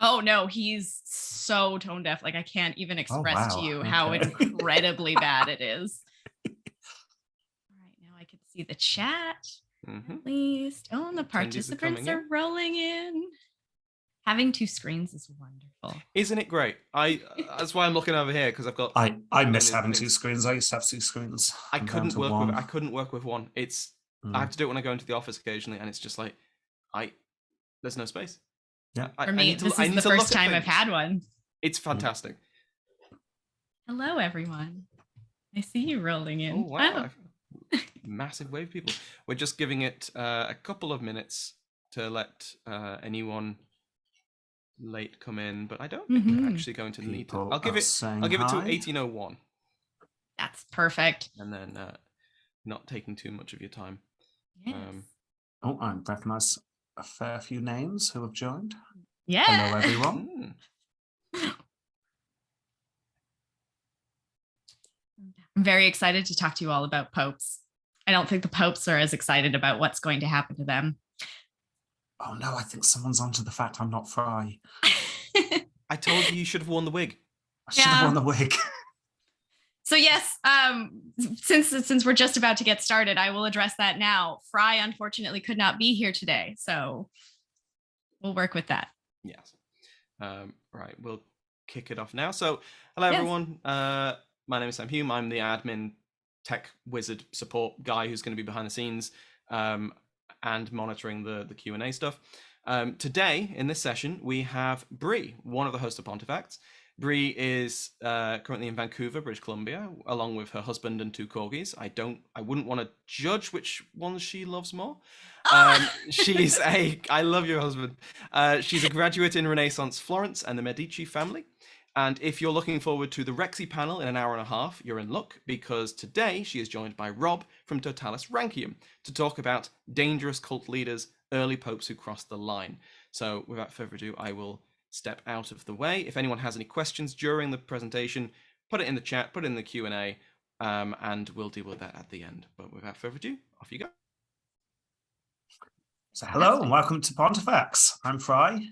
Oh no, he's so tone deaf. Like I can't even Oh, express to wow. you how Okay. incredibly bad it is. All right, now I can see the chat at least. Oh, and the participants are rolling in. Having two screens is wonderful. Isn't it great? That's why I'm looking over here, because I've got. I miss having two screens. I used to have two screens. I couldn't work with one. I have to do it when I go into the office occasionally, and it's just like there's no space. Yeah. For me, this is the first time I've had one. It's fantastic. Hello, everyone. I see you rolling in. Oh, wow. Massive wave of people. We're just giving it a couple of minutes to let anyone late come in, but I don't think we're actually going to need to. I'll give it to 1801. That's perfect. And then not taking too much of your time. Yes. I recognize a fair few names who have joined. Yeah. Hello, everyone. I'm very excited to talk to you all about popes. I don't think the popes are as excited about what's going to happen to them. Oh no, I think someone's onto the fact I'm not Fry. I told you should have worn the wig. I should have worn the wig. So yes, since we're just about to get started, I will address that now. Fry unfortunately could not be here today, so we'll work with that. Yes. Right, we'll kick it off now. So hello everyone. My name is Sam Hume. I'm the admin tech wizard support guy who's going to be behind the scenes and monitoring the Q&A stuff. Today, in this session, we have Bree, one of the hosts of Pontifacts. Bree is currently in Vancouver, British Columbia, along with her husband and two corgis. I wouldn't want to judge which ones she loves more. I love your husband. She's a graduate in Renaissance Florence and the Medici family. And if you're looking forward to the Rexy panel in an hour and a half, you're in luck, because today she is joined by Rob from Totalis Rankium to talk about dangerous cult leaders, early popes who crossed the line. So without further ado, I will step out of the way. If anyone has any questions during the presentation, put it in the chat, put it in the Q&A, and we'll deal with that at the end. But without further ado, off you go. So hello and welcome to Pontifacts. I'm Fry.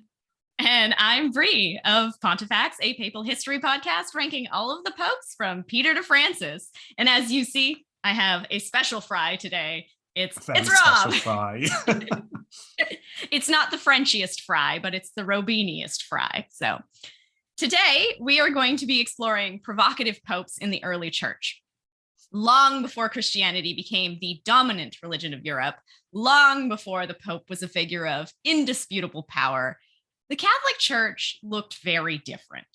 And I'm Bree of Pontifacts, a papal history podcast ranking all of the popes from Peter to Francis. And as you see, I have a special Fry today. It's Rob. Fry. It's not the Frenchiest Fry, but it's the Robiniest Fry. So today we are going to be exploring provocative popes in the early church. Long before Christianity became the dominant religion of Europe, long before the Pope was a figure of indisputable power, the Catholic Church looked very different.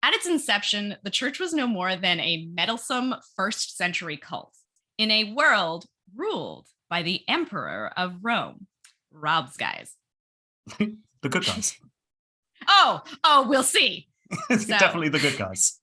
At its inception, the church was no more than a meddlesome first century cult in a world ruled by the Emperor of Rome. Rob's guys. The good guys. Oh, we'll see. Definitely the good guys.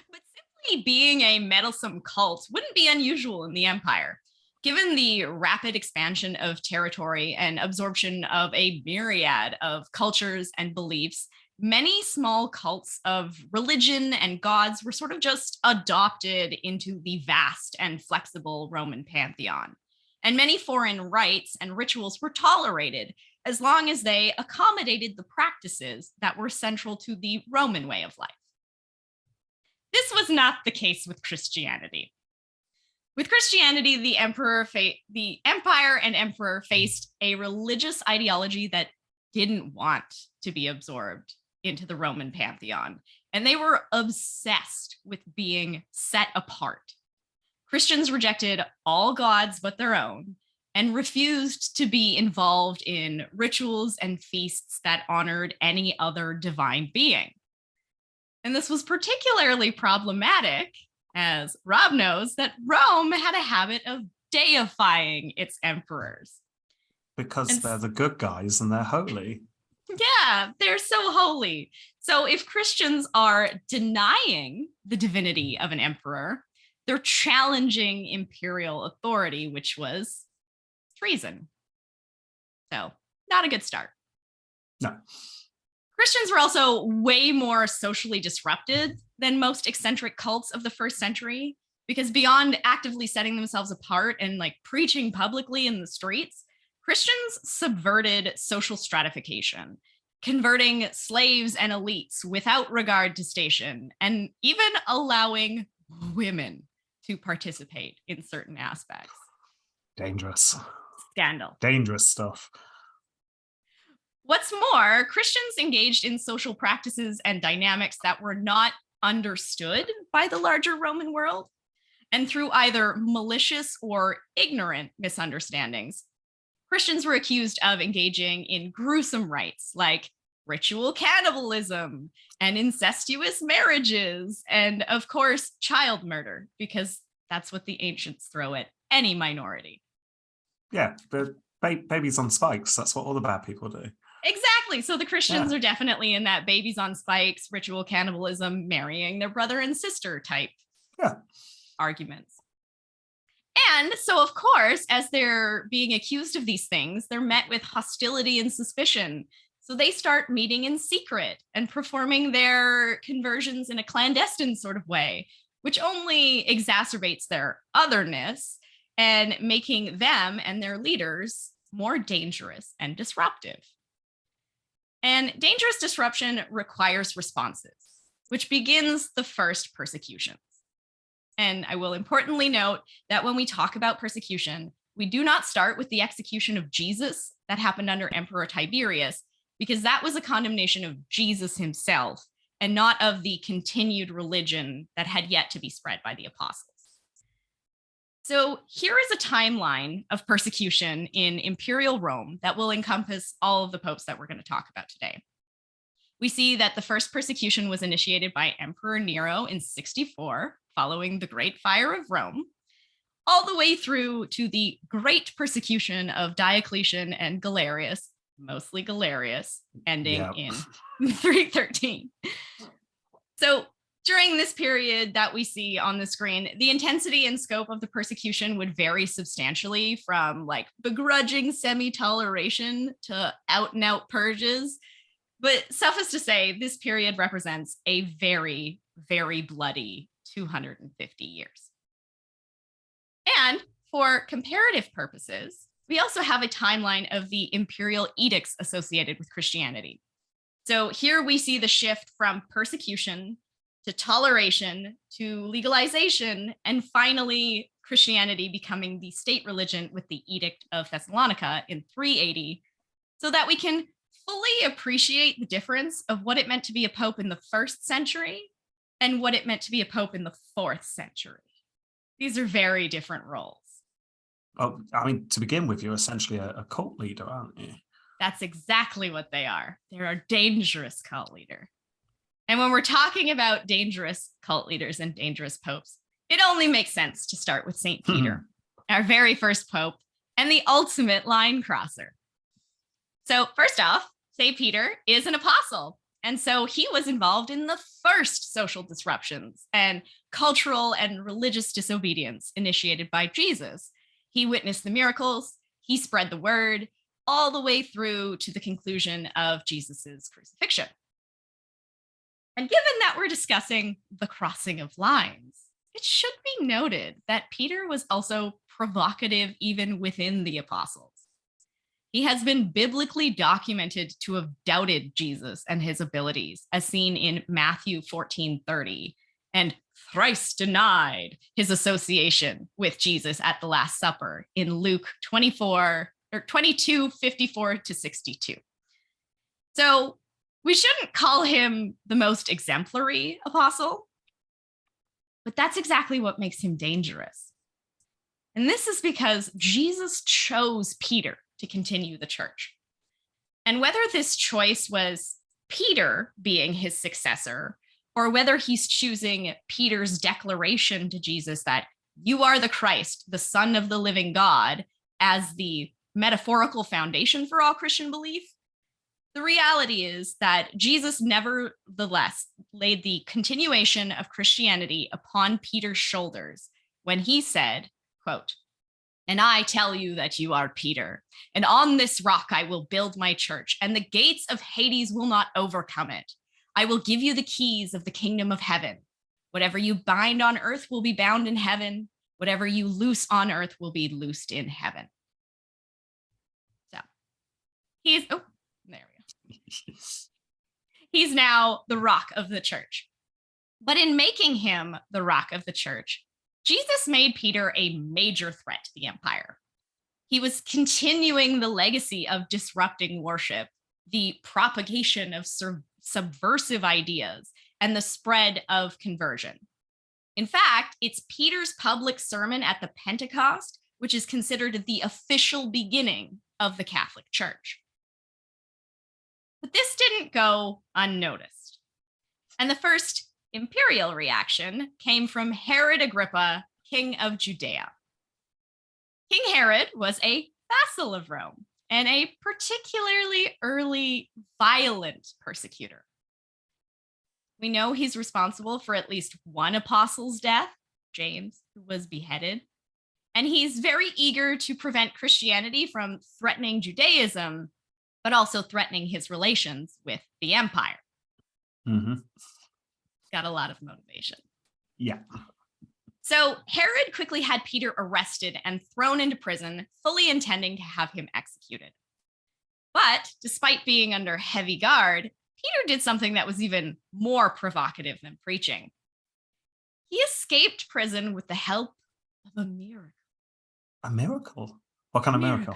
But simply being a meddlesome cult wouldn't be unusual in the empire. Given the rapid expansion of territory and absorption of a myriad of cultures and beliefs, many small cults of religion and gods were sort of just adopted into the vast and flexible Roman pantheon. And many foreign rites and rituals were tolerated as long as they accommodated the practices that were central to the Roman way of life. This was not the case with Christianity. With Christianity, the empire and emperor faced a religious ideology that didn't want to be absorbed into the Roman pantheon, and they were obsessed with being set apart. Christians rejected all gods but their own and refused to be involved in rituals and feasts that honored any other divine being. And this was particularly problematic, as Rob knows, that Rome had a habit of deifying its emperors. Because they're the good guys and they're holy. Yeah, they're so holy. So if Christians are denying the divinity of an emperor, they're challenging imperial authority, which was treason. So not a good start. No. Christians were also way more socially disrupted than most eccentric cults of the first century, because beyond actively setting themselves apart and like preaching publicly in the streets, Christians subverted social stratification. converting slaves and elites without regard to station, and even allowing women to participate in certain aspects. Dangerous. Scandal. Dangerous stuff. What's more, Christians engaged in social practices and dynamics that were not understood by the larger Roman world, and through either malicious or ignorant misunderstandings, Christians were accused of engaging in gruesome rites like ritual cannibalism and incestuous marriages, and of course, child murder, because that's what the ancients throw at any minority. Yeah, the babies on spikes, that's what all the bad people do. Exactly. So the Christians are definitely in that babies on spikes, ritual cannibalism, marrying their brother and sister type arguments. And so, of course, as they're being accused of these things, they're met with hostility and suspicion. So they start meeting in secret and performing their conversions in a clandestine sort of way, which only exacerbates their otherness and making them and their leaders more dangerous and disruptive. And dangerous disruption requires responses, which begins the first persecutions. And I will importantly note that when we talk about persecution, we do not start with the execution of Jesus that happened under Emperor Tiberius, because that was a condemnation of Jesus himself and not of the continued religion that had yet to be spread by the apostles. So here is a timeline of persecution in imperial Rome that will encompass all of the popes that we're going to talk about today. We see that the first persecution was initiated by Emperor Nero in 64, following the Great Fire of Rome, all the way through to the Great Persecution of Diocletian and Galerius, mostly Galerius, ending in 313. So during this period that we see on the screen, the intensity and scope of the persecution would vary substantially from like begrudging semi-toleration to out and out purges. But suffice to say, this period represents a very, very bloody 250 years. And for comparative purposes, we also have a timeline of the imperial edicts associated with Christianity. So here we see the shift from persecution to toleration, to legalization, and finally Christianity becoming the state religion with the Edict of Thessalonica in 380, so that we can fully appreciate the difference of what it meant to be a pope in the 1st century and what it meant to be a pope in the 4th century. These are very different roles. Oh, I mean, to begin with, you're essentially a cult leader, aren't you? That's exactly what they are. They're a dangerous cult leader. And when we're talking about dangerous cult leaders and dangerous popes, it only makes sense to start with St. Peter, our very first pope and the ultimate line crosser. So first off, St. Peter is an apostle. And so he was involved in the first social disruptions and cultural and religious disobedience initiated by Jesus. He witnessed the miracles, he spread the word, all the way through to the conclusion of Jesus's crucifixion. And given that we're discussing the crossing of lines, it should be noted that Peter was also provocative even within the apostles. He has been biblically documented to have doubted Jesus and his abilities, as seen in Matthew 14:30, and thrice denied his association with Jesus at the Last Supper in Luke 22:54 to 62. So we shouldn't call him the most exemplary apostle, but that's exactly what makes him dangerous. And this is because Jesus chose Peter to continue the church. And whether this choice was Peter being his successor, or whether he's choosing Peter's declaration to Jesus that you are the Christ, the Son of the living God, as the metaphorical foundation for all Christian belief, the reality is that Jesus nevertheless laid the continuation of Christianity upon Peter's shoulders when he said, quote, "And I tell you that you are Peter, and on this rock I will build my church, and the gates of Hades will not overcome it. I will give you the keys of the kingdom of heaven. Whatever you bind on earth will be bound in heaven. Whatever you loose on earth will be loosed in heaven." So there we go. He's now the rock of the church. But in making him the rock of the church, Jesus made Peter a major threat to the empire. He was continuing the legacy of disrupting worship, the propagation of subversive ideas, and the spread of conversion. In fact, it's Peter's public sermon at the Pentecost, which is considered the official beginning of the Catholic Church. But this didn't go unnoticed. And the first imperial reaction came from Herod Agrippa, king of Judea. King Herod was a vassal of Rome and a particularly early violent persecutor. We know he's responsible for at least one apostle's death, James, who was beheaded. And he's very eager to prevent Christianity from threatening Judaism, but also threatening his relations with the empire. Mm-hmm. Got a lot of motivation. Yeah. So Herod quickly had Peter arrested and thrown into prison, fully intending to have him executed. But despite being under heavy guard, Peter did something that was even more provocative than preaching. He escaped prison with the help of a miracle. A miracle? What kind of miracle?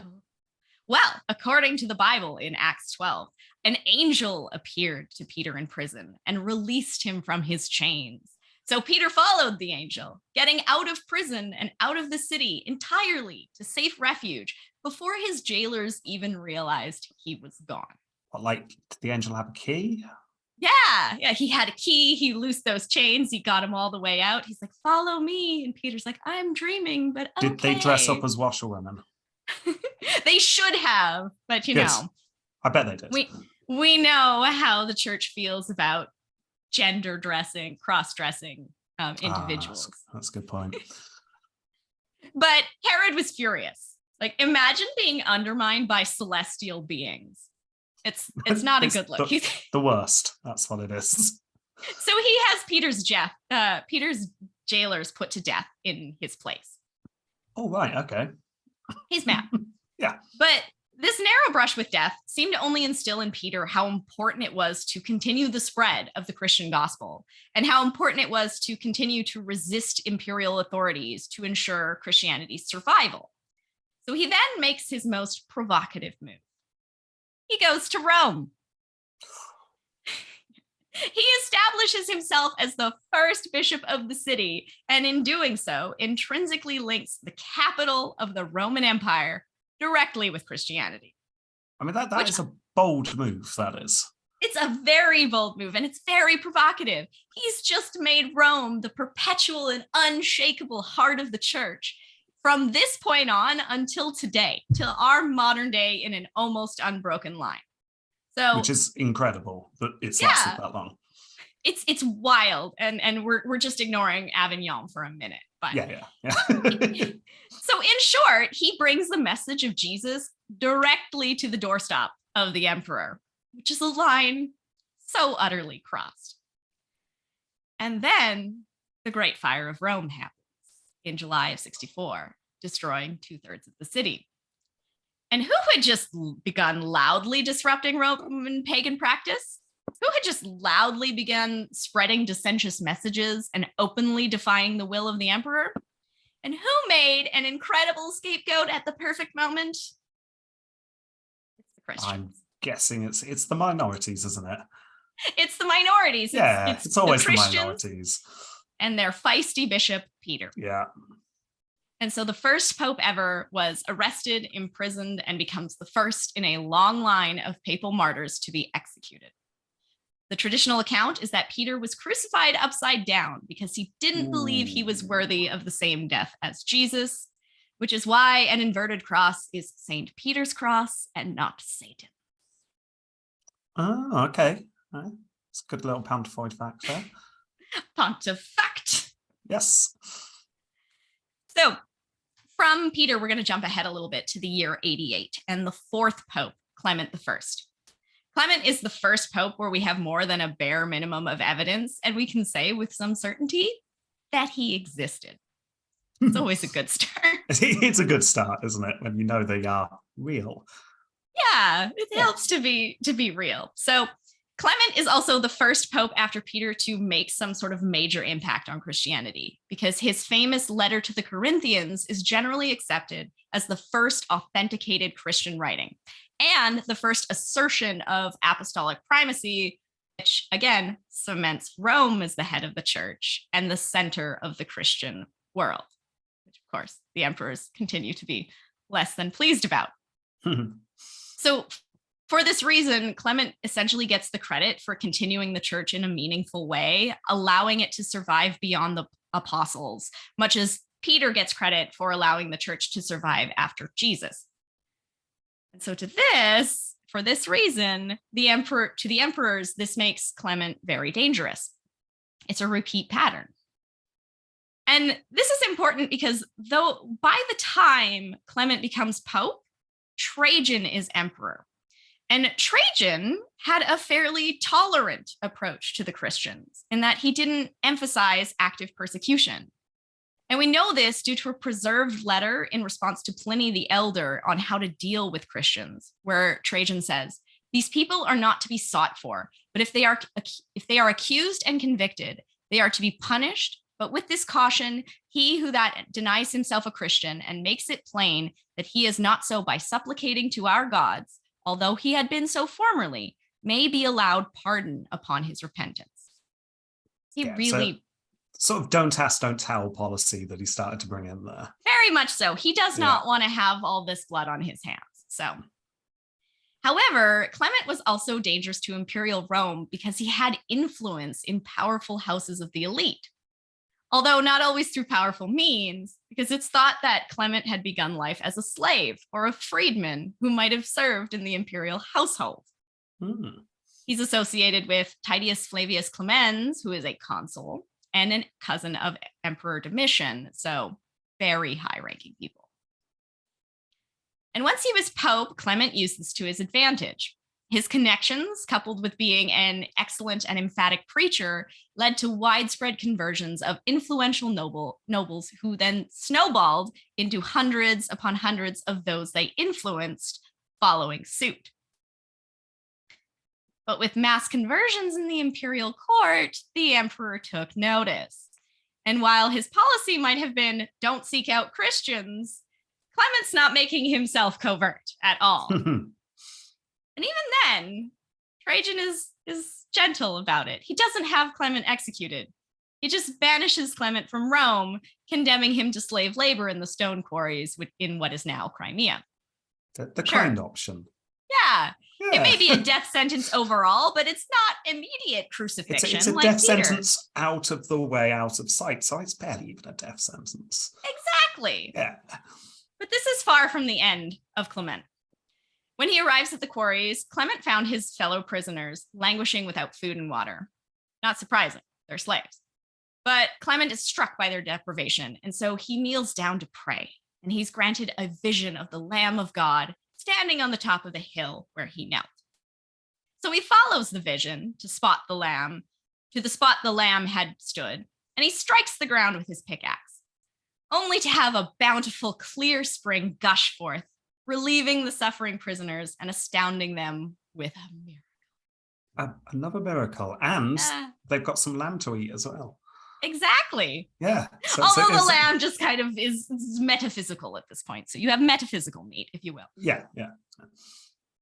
Well, according to the Bible in Acts 12, an angel appeared to Peter in prison and released him from his chains. So Peter followed the angel, getting out of prison and out of the city entirely to safe refuge before his jailers even realized he was gone. What, like, did the angel have a key? Yeah, he had a key. He loosed those chains. He got him all the way out. He's like, follow me. And Peter's like, I'm dreaming, but okay. Did they dress up as washerwomen? They should have, but you know. I bet they did. We know how the church feels about gender dressing, cross-dressing individuals. That's a good point. But Herod was furious. Like, imagine being undermined by celestial beings. It's not a good look. The worst. That's what it is. So he has Peter's jailers put to death in his place. Oh, right. Okay. He's mad. Yeah. But this narrow brush with death seemed to only instill in Peter how important it was to continue the spread of the Christian gospel and how important it was to continue to resist imperial authorities to ensure Christianity's survival. So he then makes his most provocative move. He goes to Rome. He establishes himself as the first bishop of the city, and in doing so, intrinsically links the capital of the Roman Empire directly with Christianity. I mean, that is a bold move, that is. It's a very bold move, and it's very provocative. He's just made Rome the perpetual and unshakable heart of the church from this point on until today, till our modern day in an almost unbroken line. So, which is incredible that it's lasted that long. It's wild, and we're just ignoring Avignon for a minute. But yeah. So in short, he brings the message of Jesus directly to the doorstep of the emperor, which is a line so utterly crossed. And then the Great Fire of Rome happens in July of 64, destroying 2/3 of the city. And who had just begun loudly disrupting Roman pagan practice? Who had just loudly begun spreading dissentious messages and openly defying the will of the emperor? And who made an incredible scapegoat at the perfect moment? It's the Christians. I'm guessing it's the minorities, isn't it? It's the minorities. It's always the minorities. And their feisty bishop, Peter. Yeah. And so the first pope ever was arrested, imprisoned, and becomes the first in a long line of papal martyrs to be executed. The traditional account is that Peter was crucified upside down because he didn't believe he was worthy of the same death as Jesus, which is why an inverted cross is St. Peter's cross and not Satan's. Oh, okay. It's a good little Pontifacts there. Pontifact. Yes. So from Peter, we're going to jump ahead a little bit to the year 88 and the fourth pope, Clement I. Clement is the first pope where we have more than a bare minimum of evidence, and we can say with some certainty that he existed. It's always a good start. It's a good start, isn't it? When you know they are real. Yeah, it helps to be real. So Clement is also the first pope after Peter to make some sort of major impact on Christianity, because his famous letter to the Corinthians is generally accepted as the first authenticated Christian writing and the first assertion of apostolic primacy, which again cements Rome as the head of the church and the center of the Christian world, which of course the emperors continue to be less than pleased about. So for this reason, Clement essentially gets the credit for continuing the church in a meaningful way, allowing it to survive beyond the apostles, much as Peter gets credit for allowing the church to survive after Jesus. And so for this reason, the emperors, this makes Clement very dangerous. It's a repeat pattern. And this is important because though by the time Clement becomes pope, Trajan is emperor. And Trajan had a fairly tolerant approach to the Christians in that he didn't emphasize active persecution. And we know this due to a preserved letter in response to Pliny the Elder on how to deal with Christians, where Trajan says, "These people are not to be sought for, but if they are accused and convicted, they are to be punished. But with this caution, he who that denies himself a Christian and makes it plain that he is not so by supplicating to our gods, although he had been so formerly, may be allowed pardon upon his repentance." Sort of don't ask, don't tell policy that he started to bring in there. Very much so. He does not want to have all this blood on his hands. So, however, Clement was also dangerous to imperial Rome because he had influence in powerful houses of the elite. Although not always through powerful means, because it's thought that Clement had begun life as a slave or a freedman who might have served in the imperial household. He's associated with Titus Flavius Clemens, who is a consul, and a cousin of Emperor Domitian, so very high-ranking people. And once he was pope, Clement used this to his advantage. His connections, coupled with being an excellent and emphatic preacher, led to widespread conversions of influential nobles who then snowballed into hundreds upon hundreds of those they influenced following suit. But with mass conversions in the imperial court, the emperor took notice. And while his policy might have been, don't seek out Christians, Clement's not making himself covert at all. And even then, Trajan is gentle about it. He doesn't have Clement executed. He just banishes Clement from Rome, condemning him to slave labor in the stone quarries in what is now Crimea. The kind option. Yeah. It may be a death sentence overall, but it's not immediate crucifixion. It's a like death Peter. Sentence out of the way, out of sight. So it's barely even a death sentence. Exactly. Yeah. But this is far from the end of Clement. When he arrives at the quarries, Clement found his fellow prisoners languishing without food and water. Not surprising, they're slaves. But Clement is struck by their deprivation, and so he kneels down to pray, and he's granted a vision of the Lamb of God standing on the top of the hill where he knelt. So he follows the vision to the spot the lamb had stood, and he strikes the ground with his pickaxe, only to have a bountiful, clear spring gush forth, relieving the suffering prisoners and astounding them with a miracle. Another miracle. And they've got some lamb to eat as well. Exactly. Yeah. Although the lamb just kind of is metaphysical at this point. So you have metaphysical meat, if you will. Yeah.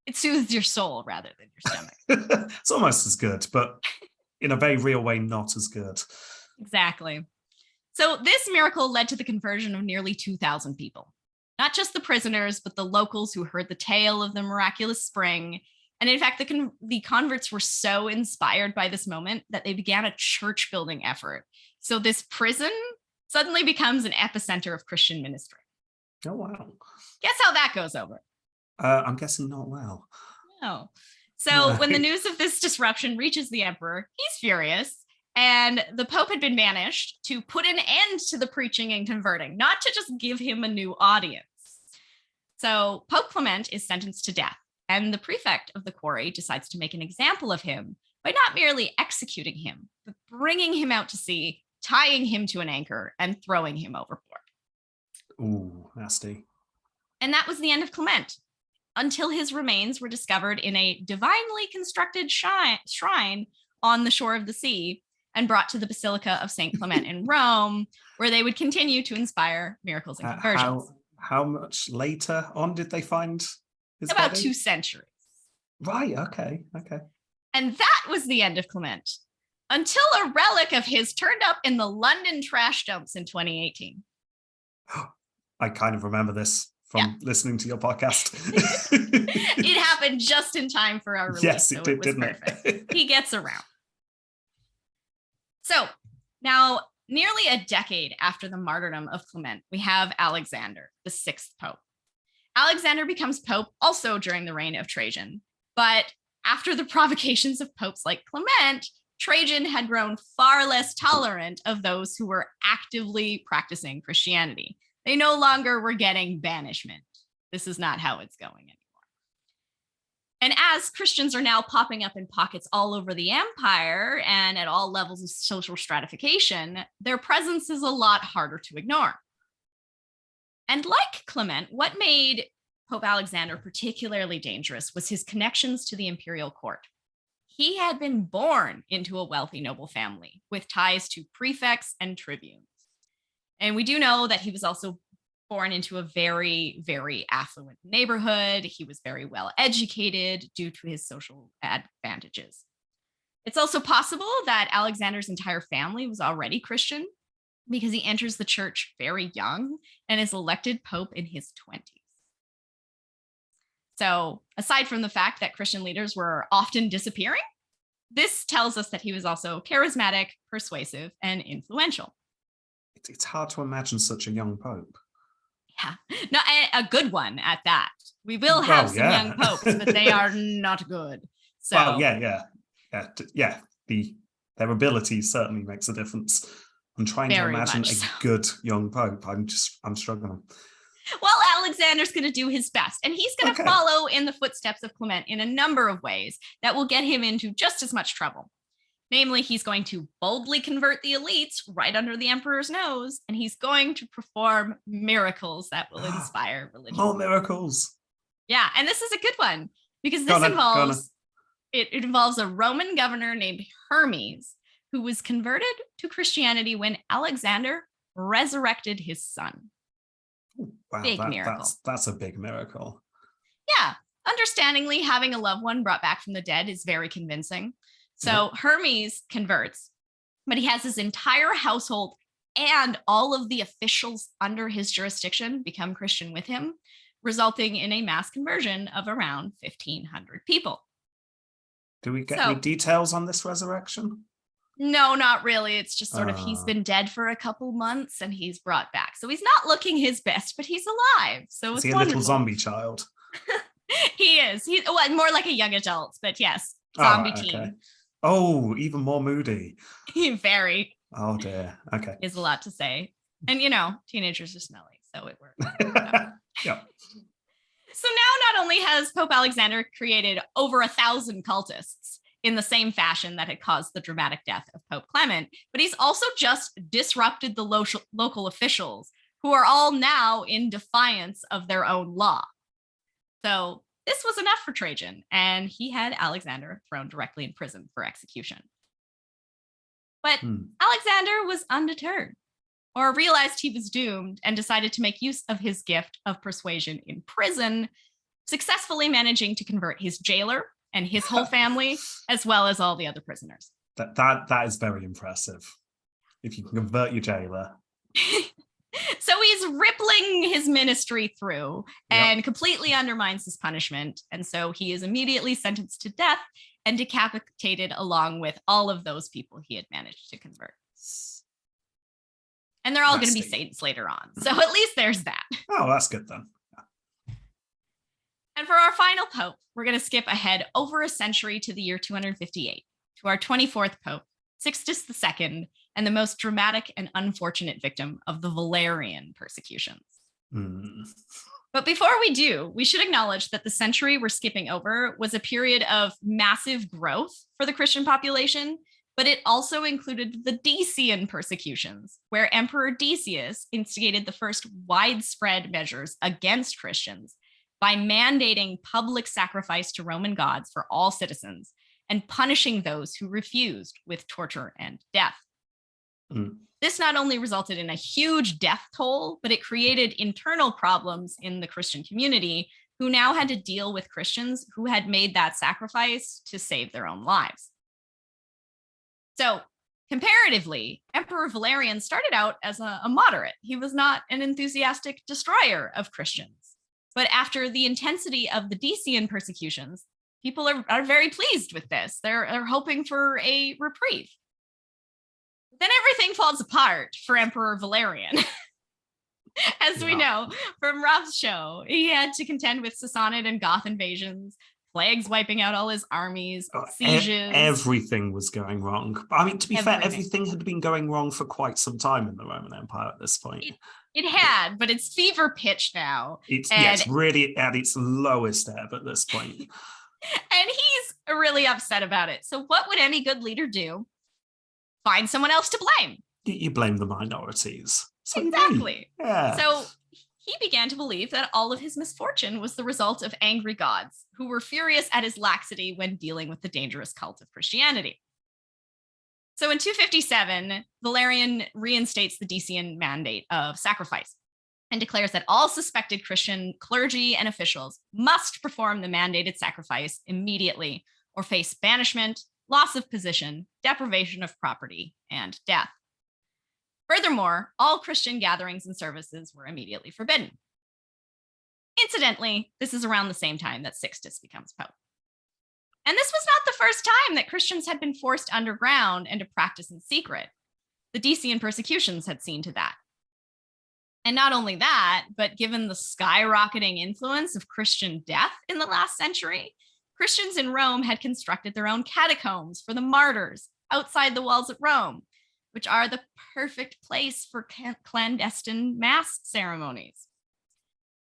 It soothes your soul rather than your stomach. It's almost as good, but in a very real way, not as good. Exactly. So this miracle led to the conversion of nearly 2,000 people. Not just the prisoners, but the locals who heard the tale of the miraculous spring. And in fact, the converts were so inspired by this moment that they began a church building effort. So this prison suddenly becomes an epicenter of Christian ministry. Oh, wow. Guess how that goes over? I'm guessing not well. No. So when the news of this disruption reaches the emperor, he's furious. And the Pope had been banished to put an end to the preaching and converting, not to just give him a new audience. So Pope Clement is sentenced to death, and the prefect of the quarry decides to make an example of him by not merely executing him, but bringing him out to sea, tying him to an anchor, and throwing him overboard. Ooh, nasty. And that was the end of Clement. until his remains were discovered in a divinely constructed shrine on the shore of the sea and brought to the Basilica of St. Clement in Rome, where they would continue to inspire miracles and conversions. How much later on did they find his About body? 2 centuries. Right, okay. And that was the end of Clement, until a relic of his turned up in the London trash dumps in 2018. I kind of remember this from listening to your podcast. It happened just in time for our release. Yes, it so did, it was didn't perfect. it? He gets around. So now, nearly a decade after the martyrdom of Clement, we have Alexander, the 6th Pope. Alexander becomes Pope also during the reign of Trajan, but after the provocations of popes like Clement, Trajan had grown far less tolerant of those who were actively practicing Christianity. They no longer were getting banishment. This is not how it's going anymore. And as Christians are now popping up in pockets all over the empire and at all levels of social stratification, their presence is a lot harder to ignore. And like Clement, what made Pope Alexander particularly dangerous was his connections to the imperial court. He had been born into a wealthy noble family with ties to prefects and tribunes. And we do know that he was also born into a very, very affluent neighborhood. He was very well educated due to his social advantages. It's also possible that Alexander's entire family was already Christian because he enters the church very young and is elected Pope in his 20s. So aside from the fact that Christian leaders were often disappearing, this tells us that he was also charismatic, persuasive, and influential. It's hard to imagine such a young pope. Yeah, no, a good one at that. We will have some young popes, but they are not good. So, well, yeah. Their ability certainly makes a difference. I'm trying to imagine a good young pope. I'm struggling. Well, Alexander's going to do his best, and he's going to follow in the footsteps of Clement in a number of ways that will get him into just as much trouble. Namely, he's going to boldly convert the elites right under the emperor's nose, and he's going to perform miracles that will inspire religion. More miracles. Yeah, and this is a good one because this involves a Roman governor named Hermes who was converted to Christianity when Alexander resurrected his son. Wow, big miracle. That's a big miracle. Yeah, understandingly, having a loved one brought back from the dead is very convincing. So Hermes converts, but he has his entire household and all of the officials under his jurisdiction become Christian with him, resulting in a mass conversion of around 1,500 people. Do we get any details on this resurrection? No, not really. It's just sort of he's been dead for a couple months and he's brought back. So he's not looking his best, but he's alive. So it's wonderful. A little zombie child? He is. He's more like a young adult, but yes, zombie teen. Oh, even more moody. Very. Oh dear. Okay. Is a lot to say. And teenagers are smelly, so it works. Yeah. So now not only has Pope Alexander created over 1,000 cultists in the same fashion that had caused the dramatic death of Pope Clement, but he's also just disrupted the local officials who are all now in defiance of their own law. So this was enough for Trajan, and he had Alexander thrown directly in prison for execution. But Alexander was undeterred, or realized he was doomed and decided to make use of his gift of persuasion in prison, successfully managing to convert his jailer and his whole family, as well as all the other prisoners. That is very impressive. If you can convert your jailer. So he's rippling his ministry through and completely undermines his punishment. And so he is immediately sentenced to death and decapitated along with all of those people he had managed to convert. And they're all going to be saints later on. So at least there's that. Oh, that's good then. And for our final pope, we're going to skip ahead over a century to the year 258, to our 24th pope, Sixtus II, and the most dramatic and unfortunate victim of the Valerian persecutions. But before we do, we should acknowledge that the century we're skipping over was a period of massive growth for the Christian population, but it also included the Decian persecutions, where Emperor Decius instigated the first widespread measures against Christians, by mandating public sacrifice to Roman gods for all citizens and punishing those who refused with torture and death. This not only resulted in a huge death toll, but it created internal problems in the Christian community who now had to deal with Christians who had made that sacrifice to save their own lives. So, comparatively, Emperor Valerian started out as a moderate. He was not an enthusiastic destroyer of Christians. But after the intensity of the Decian persecutions, people are very pleased with this. They're hoping for a reprieve. Then everything falls apart for Emperor Valerian. As we know from Rob's show, he had to contend with Sassanid and Goth invasions, plagues wiping out all his armies, sieges. Everything was going wrong. I mean, to be fair, everything had been going wrong for quite some time in the Roman Empire at this point. It had, but it's fever pitch now. It's really at its lowest ebb at this point. And he's really upset about it. So what would any good leader do? Find someone else to blame. You blame the minorities. Exactly. Yeah. So he began to believe that all of his misfortune was the result of angry gods who were furious at his laxity when dealing with the dangerous cult of Christianity. So in 257, Valerian reinstates the Decian mandate of sacrifice and declares that all suspected Christian clergy and officials must perform the mandated sacrifice immediately or face banishment, loss of position, deprivation of property, and death. Furthermore, all Christian gatherings and services were immediately forbidden. Incidentally, this is around the same time that Sixtus becomes pope. And this was not the first time that Christians had been forced underground and to practice in secret. The Decian persecutions had seen to that. And not only that, but given the skyrocketing influence of Christian death in the last century, Christians in Rome had constructed their own catacombs for the martyrs outside the walls of Rome, which are the perfect place for clandestine mass ceremonies.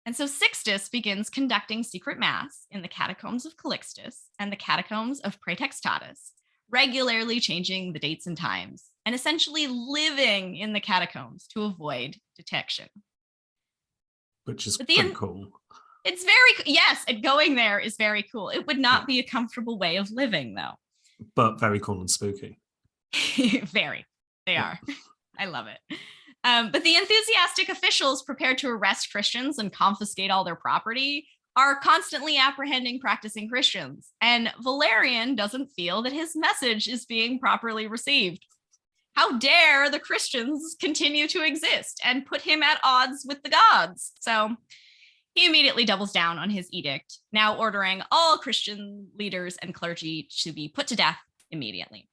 And so Sixtus begins conducting secret mass in the catacombs of Calixtus and the catacombs of Praetextatus, regularly changing the dates and times, and essentially living in the catacombs to avoid detection. Which is pretty cool. It's yes, and going there is very cool. It would not be a comfortable way of living, though. But very cool and spooky. Very. They are. I love it. But the enthusiastic officials prepared to arrest Christians and confiscate all their property are constantly apprehending practicing Christians. And Valerian doesn't feel that his message is being properly received. How dare the Christians continue to exist and put him at odds with the gods? So he immediately doubles down on his edict, now ordering all Christian leaders and clergy to be put to death immediately.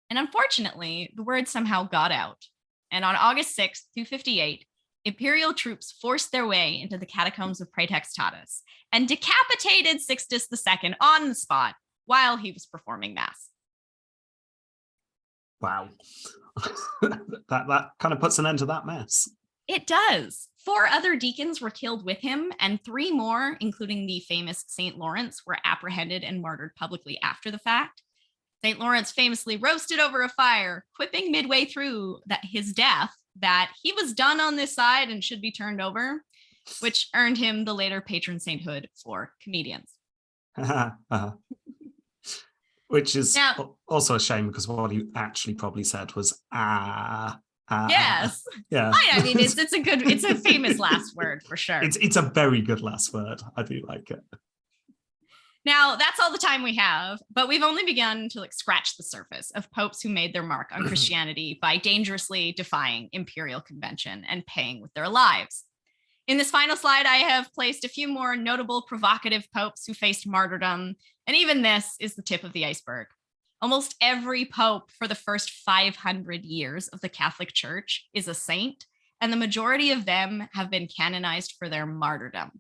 And unfortunately, the word somehow got out. And on August 6th, 258, imperial troops forced their way into the catacombs of Praetextatus and decapitated Sixtus II on the spot while he was performing mass. Wow. that kind of puts an end to that mess. It does. 4 other deacons were killed with him, and 3 more, including the famous St. Lawrence, were apprehended and martyred publicly after the fact. St. Lawrence famously roasted over a fire, quipping midway through his death that he was done on this side and should be turned over, which earned him the later patron sainthood for comedians. Which is also a shame because what he actually probably said was yes. Yeah. I mean, it's a famous last word for sure. It's a very good last word. I do like it. Now, that's all the time we have, but we've only begun to scratch the surface of popes who made their mark on Christianity by dangerously defying imperial convention and paying with their lives. In this final slide, I have placed a few more notable provocative popes who faced martyrdom, and even this is the tip of the iceberg. Almost every pope for the first 500 years of the Catholic Church is a saint, and the majority of them have been canonized for their martyrdom.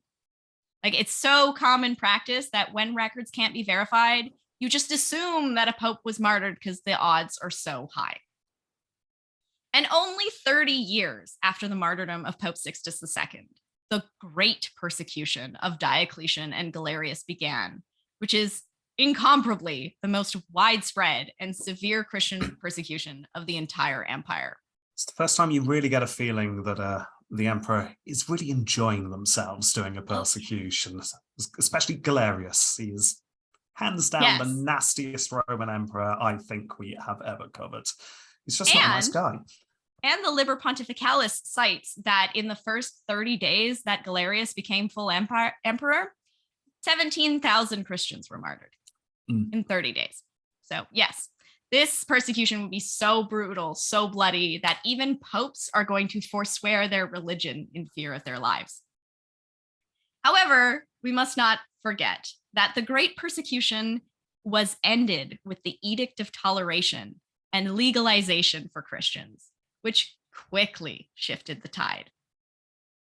It's so common practice that when records can't be verified, you just assume that a pope was martyred because the odds are so high. And only 30 years after the martyrdom of Pope Sixtus II, the great persecution of Diocletian and Galerius began, which is incomparably the most widespread and severe Christian persecution of the entire empire. It's the first time you really get a feeling that the emperor is really enjoying themselves doing a persecution, especially Galerius. He is hands down the nastiest Roman emperor I think we have ever covered. He's just not a nice guy. And the Liber Pontificalis cites that in the first 30 days that Galerius became full emperor, 17,000 Christians were martyred in 30 days. So yes, this persecution would be so brutal, so bloody, that even popes are going to forswear their religion in fear of their lives. However, we must not forget that the Great Persecution was ended with the Edict of Toleration and legalization for Christians, which quickly shifted the tide.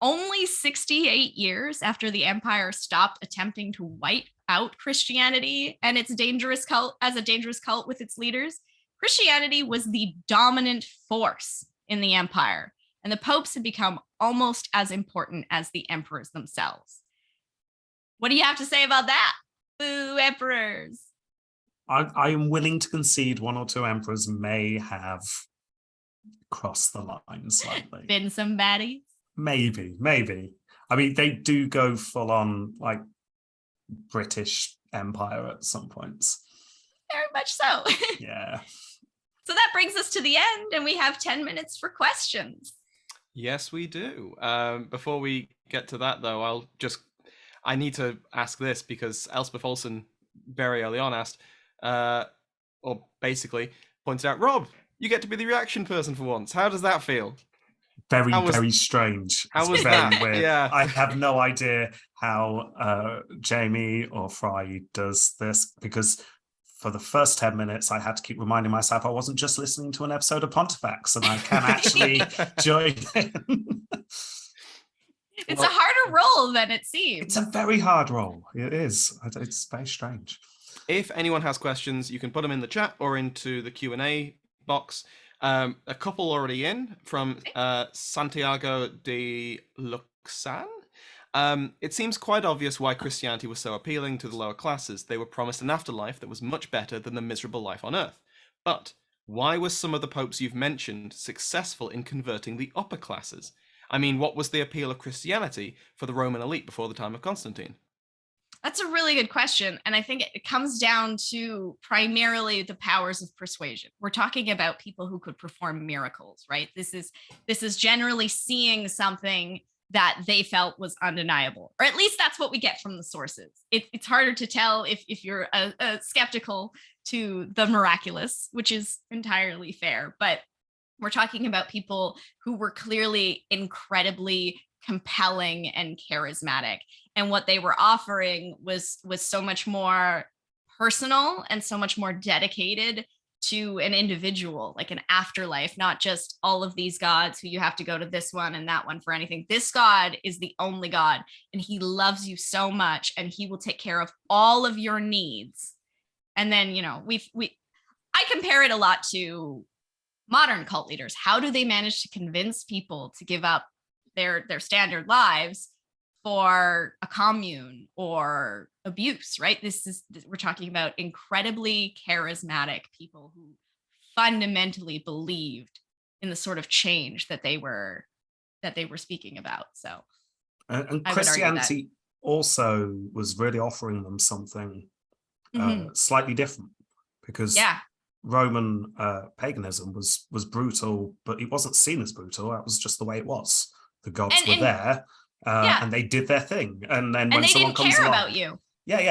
Only 68 years after the empire stopped attempting to wipe out Christianity and its dangerous cult with its leaders, Christianity was the dominant force in the empire, and the popes had become almost as important as the emperors themselves. What do you have to say about that? Boo, emperors. I am willing to concede one or two emperors may have crossed the line slightly. Been some baddies? Maybe. I mean, they do go full on like British Empire at some points. Very much so. Yeah. So that brings us to the end, and we have 10 minutes for questions. Yes, we do. Before we get to that, though, I need to ask this because Elspeth Olsen very early on asked, or basically pointed out, Rob, you get to be the reaction person for once. How does that feel? Very strange. How was very that? Weird. Yeah. I have no idea how Jamie or Fry does this, because for the first 10 minutes, I had to keep reminding myself I wasn't just listening to an episode of Pontifacts, and I can actually join in. It's a harder role than it seems. It's a very hard role. It is. It's very strange. If anyone has questions, you can put them in the chat or into the Q&A box. A couple already in from Santiago de Luxan. It seems quite obvious why Christianity was so appealing to the lower classes. They were promised an afterlife that was much better than the miserable life on earth. But why were some of the popes you've mentioned successful in converting the upper classes? I mean, what was the appeal of Christianity for the Roman elite before the time of Constantine? That's a really good question. And I think it comes down to primarily the powers of persuasion. We're talking about people who could perform miracles, right? This is generally seeing something that they felt was undeniable, or at least that's what we get from the sources. It's harder to tell if you're a skeptical to the miraculous, which is entirely fair. But we're talking about people who were clearly incredibly compelling and charismatic. And what they were offering was so much more personal and so much more dedicated to an individual, like an afterlife, not just all of these gods who you have to go to this one and that one for anything. This God is the only God, and he loves you so much, and he will take care of all of your needs. And then, I compare it a lot to modern cult leaders. How do they manage to convince people to give up their standard lives for a commune or abuse, right? We're talking about incredibly charismatic people who fundamentally believed in the sort of change that they were speaking about. So, and Christianity also was really offering them something slightly different, because Roman paganism was brutal, but it wasn't seen as brutal. That was just the way it was. The gods were there, and they did their thing. And then when someone comes along, about you.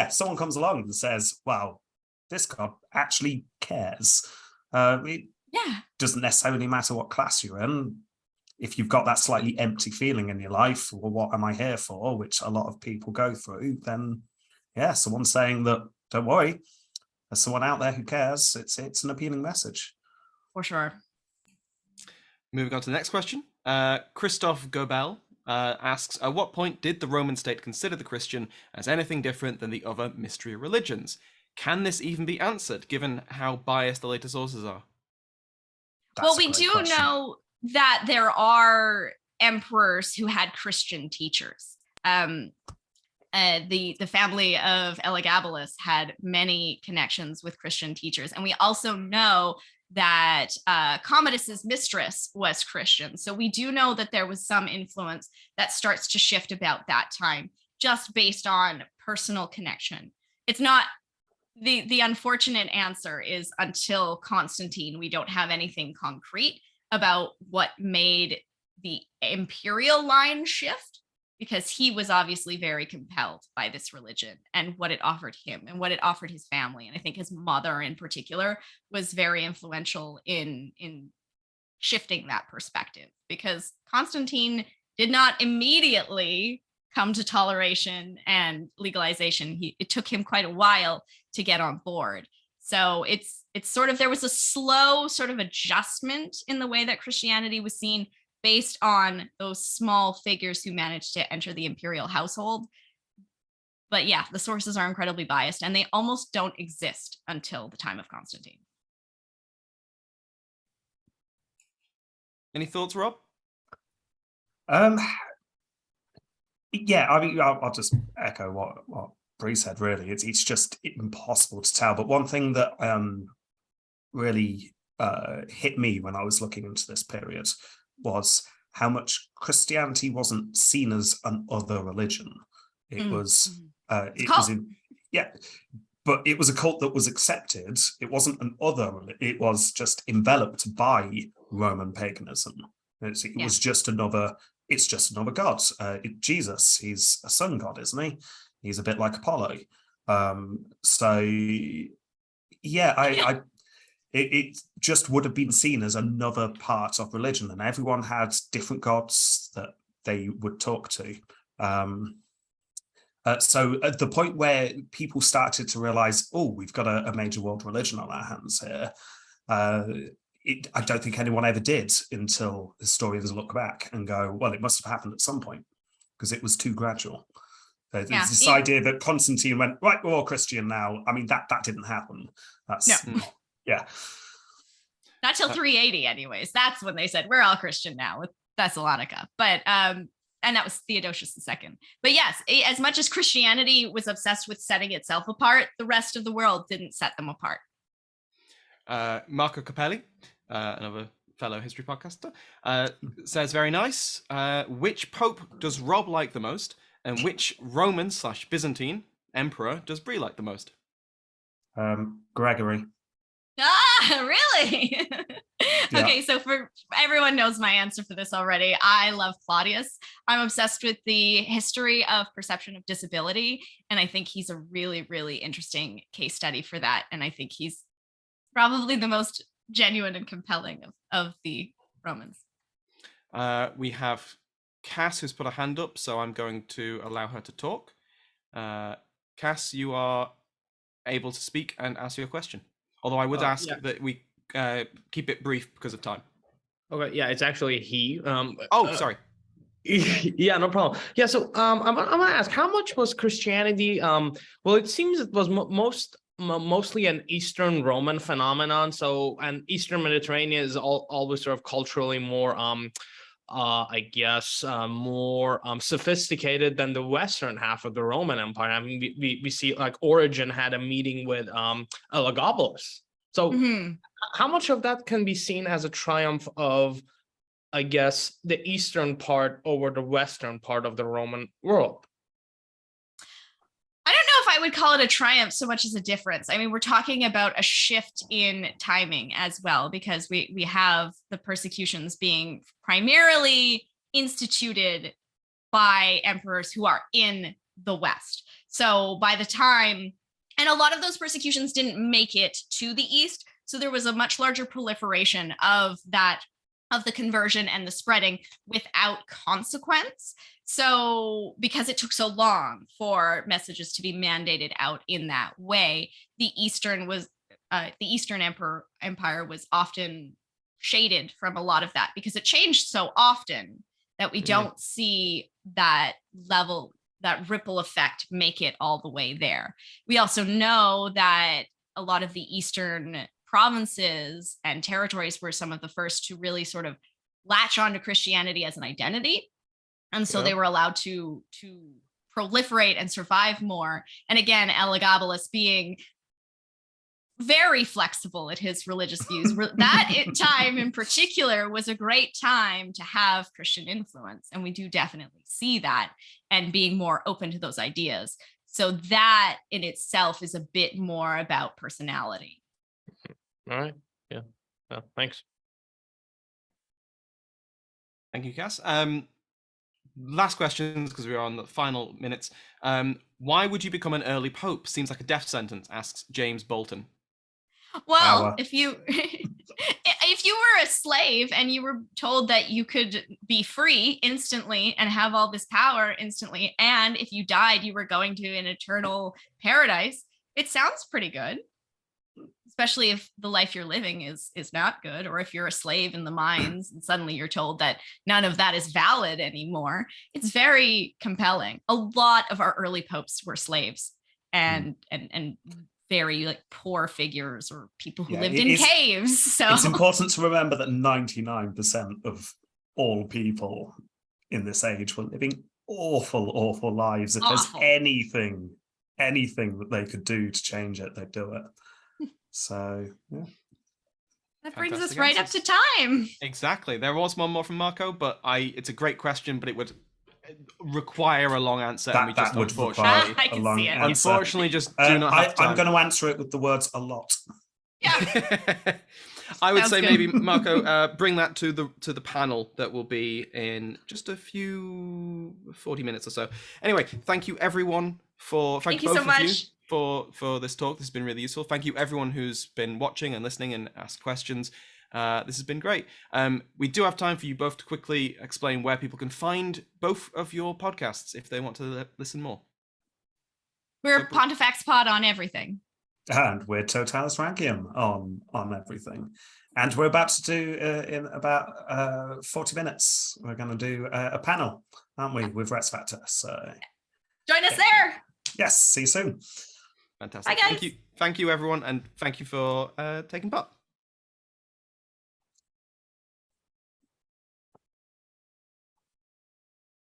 Someone comes along and says, "Well, this god actually cares." It doesn't necessarily matter what class you're in. If you've got that slightly empty feeling in your life, or what am I here for, which a lot of people go through, then someone's saying that, don't worry, there's someone out there who cares. It's an appealing message. For sure. Moving on to the next question. Christoph Gobel asks, at what point did the Roman state consider the Christian as anything different than the other mystery religions? Can this even be answered, given how biased the later sources are? Well, we do know that there are emperors who had Christian teachers. The family of Elagabalus had many connections with Christian teachers. And we also know that Commodus's mistress was Christian. So we do know that there was some influence that starts to shift about that time, just based on personal connection. It's not the unfortunate answer is until Constantine, we don't have anything concrete about what made the imperial line shift, because he was obviously very compelled by this religion and what it offered him and what it offered his family. And I think his mother in particular was very influential in shifting that perspective, because Constantine did not immediately come to toleration and legalization. It took him quite a while to get on board. So it's sort of, there was a slow sort of adjustment in the way that Christianity was seen, based on those small figures who managed to enter the imperial household. But yeah, the sources are incredibly biased, and they almost don't exist until the time of Constantine. Any thoughts, Rob? Yeah, I mean, I'll just echo what Bree said, really. It's just impossible to tell. But one thing that really hit me when I was looking into this period was how much Christianity wasn't seen as an other religion. It was, but it was a cult that was accepted. It wasn't an other, it was just enveloped by Roman paganism. It was just another, it's just another god. Jesus, he's a sun god, isn't he? He's a bit like Apollo. It just would have been seen as another part of religion, and everyone had different gods that they would talk to. So at the point where people started to realize, oh, we've got a major world religion on our hands here, I don't think anyone ever did, until historians look back and go, well, it must have happened at some point, because it was too gradual. There's this idea that Constantine went, right, we're all Christian now. I mean, that didn't happen. That's not. Yeah. Not till 380 anyways. That's when they said, we're all Christian now with Thessalonica. But, and that was Theodosius II. But yes, as much as Christianity was obsessed with setting itself apart, the rest of the world didn't set them apart. Marco Capelli, another fellow history podcaster, says, very nice. Which pope does Rob like the most? And which Roman/Byzantine emperor does Bree like the most? Gregory. Ah, really? Yeah. Okay, so for everyone knows my answer for this already. I love Claudius. I'm obsessed with the history of perception of disability, and I think he's a really, really interesting case study for that. And I think he's probably the most genuine and compelling of the Romans. We have Cass, who's put a hand up, so I'm going to allow her to talk. Cass, you are able to speak and answer your question. Although I would ask that we keep it brief because of time. Okay, yeah, it's actually he. Sorry. Yeah, no problem. Yeah, so I'm gonna ask, how much was Christianity? Well, it seems it was mostly an Eastern Roman phenomenon. So, and Eastern Mediterranean is always sort of culturally more, more sophisticated than the Western half of the Roman Empire. I mean, we see like Origen had a meeting with Elagabalus. So how much of that can be seen as a triumph of, I guess, the Eastern part over the Western part of the Roman world? I don't know if I would call it a triumph so much as a difference. I mean, we're talking about a shift in timing as well, because we have the persecutions being primarily instituted by emperors who are in the West. So by the time, and a lot of those persecutions didn't make it to the East, so there was a much larger proliferation of the conversion and the spreading without consequence. So because it took so long for messages to be mandated out in that way, the Eastern Empire was often shaded from a lot of that, because it changed so often that we don't see that level, that ripple effect make it all the way there. We also know that a lot of the Eastern provinces and territories were some of the first to really sort of latch onto Christianity as an identity. And so they were allowed to proliferate and survive more. And again, Elagabalus being very flexible at his religious views. That time in particular was a great time to have Christian influence. And we do definitely see that, and being more open to those ideas. So that in itself is a bit more about personality. All right. Yeah. Well, thanks. Thank you, Cass. Last questions, because we're on the final minutes. Why would you become an early pope? Seems like a death sentence, asks James Bolton. Well, if you were a slave and you were told that you could be free instantly and have all this power instantly, and if you died, you were going to an eternal paradise, it sounds pretty good. Especially if the life you're living is not good, or if you're a slave in the mines and suddenly you're told that none of that is valid anymore. It's very compelling. A lot of our early popes were slaves and very like poor figures, or people who lived in caves. So it's important to remember that 99% of all people in this age were living awful lives. If there's anything that they could do to change it, they'd do it. So yeah. That brings us right up to time. Exactly. There was one more from Marco, but it's a great question, but it would require a long answer, and we just unfortunately just do not have time. I'm going to answer it with the words "a lot." Yeah. I would say maybe Marco, bring that to the panel that will be in just a few 40 minutes or so. Anyway, thank you everyone thank you both so much for this talk. This has been really useful. Thank you everyone who's been watching and listening and asked questions. This has been great. We do have time for you both to quickly explain where people can find both of your podcasts if they want to listen more. We're Pontifacts Pod on everything. And we're Totalis Rankium on everything. And we're about to do, in about 40 minutes, we're going to do a panel, aren't we, with Rex Factor. So join us there. Yes, see you soon. Fantastic. Bye, guys. Thank you everyone, and thank you for taking part.